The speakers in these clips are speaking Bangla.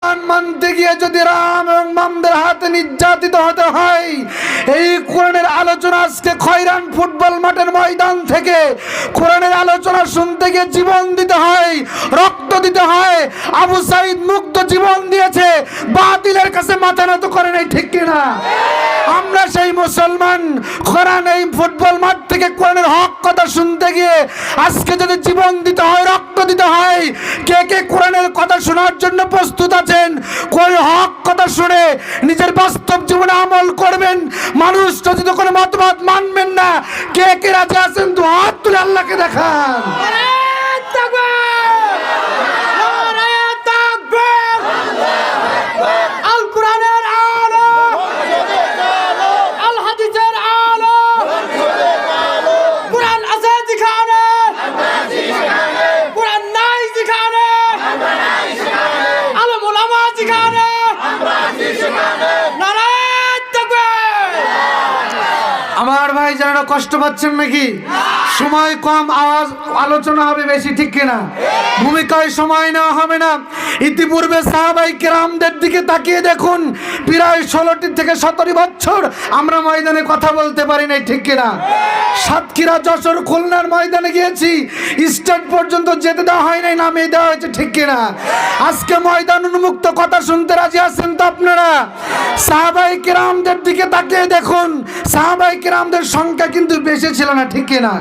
মানতে গিয়ে যদি রাম এবং মামদের হাতে নির্যাতিত হতে হয়, এই কোরআনের আলোচনা আজকে খয়রান ফুটবল মাঠের ময়দান থেকে কোরআনের আলোচনা শুনতে গিয়ে জীবন দিতে হয়, রক্ত দিতে হয়। আবু সাইদ মুগ্ধ জীবন দিয়েছে, বাতিলের কাছে মাথা নত করে নাই, ঠিক কিনা? আমরা সেই মুসলমান, কোরআন এই ফুটবল মাঠ থেকে কোরআনের হক কথা শুনতে গিয়ে আজকে যদি জীবন দিতে হয়, রক্ত দিতে হয়, কে কে কোরআনের কথা শোনার জন্য প্রস্তুত আছেন? কোন হক কথা শুনে নিজের বাস্তব জীবনে আমল করবেন, মানুষ যদি কোনো মতবাদ মানবেন না, কে কে রাজি আছেন? তো হাত তুলে আল্লাহকে দেখান। আমার ভাই যারা কষ্ট পাচ্ছেন নাকি? সময় কম, আওয়াজ আলোচনা হবে বেশি, ঠিক কিনা? ভূমিকায় সময় নেওয়া হবে না। ইতিপূর্বে সাহাবায়ে কেরামদের দিকে তাকিয়ে দেখুন, প্রায় 16 থেকে 17 বছর আমরা ময়দানে কথা বলতে পারি নাই, ঠিক কিনা? সাতক্ষীরা, যশোর, খুলনার ময়দানে গিয়েছি, স্টেট পর্যন্ত যেতে দেওয়া হয় নাই, নামিয়ে দেওয়া হয়েছে, ঠিক কিনা? আজকে ময়দান উন্মুক্ত, কথা শুনতে রাজি আছেন তো আপনারা? সাহাবায়ে কেরামদের দিকে তাকিয়ে দেখুন, সাহাবায়ে কেরামদের সংখ্যা কিন্তু বেশি ছিল না, ঠিক কিনা?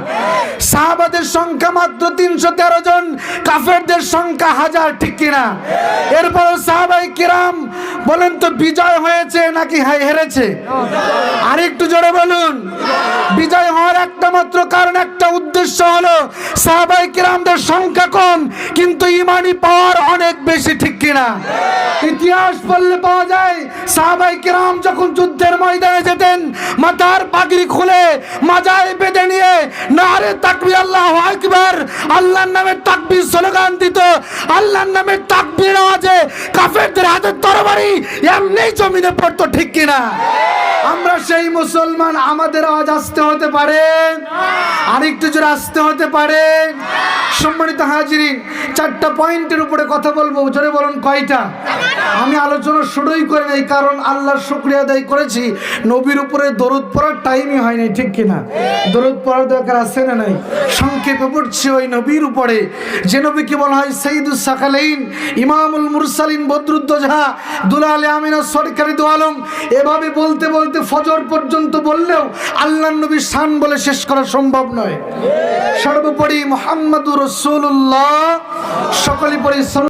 সাহাবাদের সংখ্যা মাত্র 313 জন, কাফেরদের সংখ্যা 1000, ঠিক কিনা? এরপর সাহাবায়ে কেরাম বলেন তো বিজয় হয়েছে নাকি হেরেছে? আরেকটু জোরে বলুন। বিজয় হওয়ার একটা মাত্র কারণ, একটা উদ্দেশ্য হলো সাহাবায়ে কেরামদের সংখ্যা কম কিন্তু ঈমানি পাওয়ার অনেক বেশি, ঠিক কিনা? ইতিহাস পড়লে পাওয়া যায়, সাহাবায়ে কেরাম যখন যুদ্ধের ময়দানে যেতেন, মাথার পাগড়ি খুলে মাজায় বেঁধে নিয়ে নারে তাকবীর, আল্লাহু আকবার, আল্লাহর নামে তাকবীর স্লোগান দিত। আল্লাহর নামে তাকবীর আওয়াজে কাফেরদের হাতে তরবারি এমনি জমিনে পড়তো, ঠিক কিনা? আমরা সেই মুসলমান, আমাদের আওয়াজ আসতে হতে পারে, আরেকটু জোরে আসতে হতে পারে। সম্মানিত হাজিরিন, 4টা পয়েন্টের উপরে কথা বলবো, জোরে বলুন কয়টা? আমি আলোচনা শুরুই করে নাই, কারণ আল্লাহর শুকরিয়া আদায় করেছি, নবীর উপরে দরুদ পড়ার টাইমই হয় নাই, ঠিক কিনা? দরুদ পড়ার দরকার আছে না নাই? সংক্ষেপে পড়ছি ওই নবীর উপরে, যে নবীকে বলা হয় সাইয়্যিদুস সাকালাইন, ইমামুল মুরসালিন, বদরুদ্দোজা, দুলালে আমিনা, সরকারি দু আলম। এভাবে বলতে বলতে ফজর পর্যন্ত বললেও আল্লাহর নবীর শান বলে শেষ করা সম্ভব নয়। সর্বোপরি মুহাম্মাদুর রাসূলুল্লাহ, সকলে পড়ি।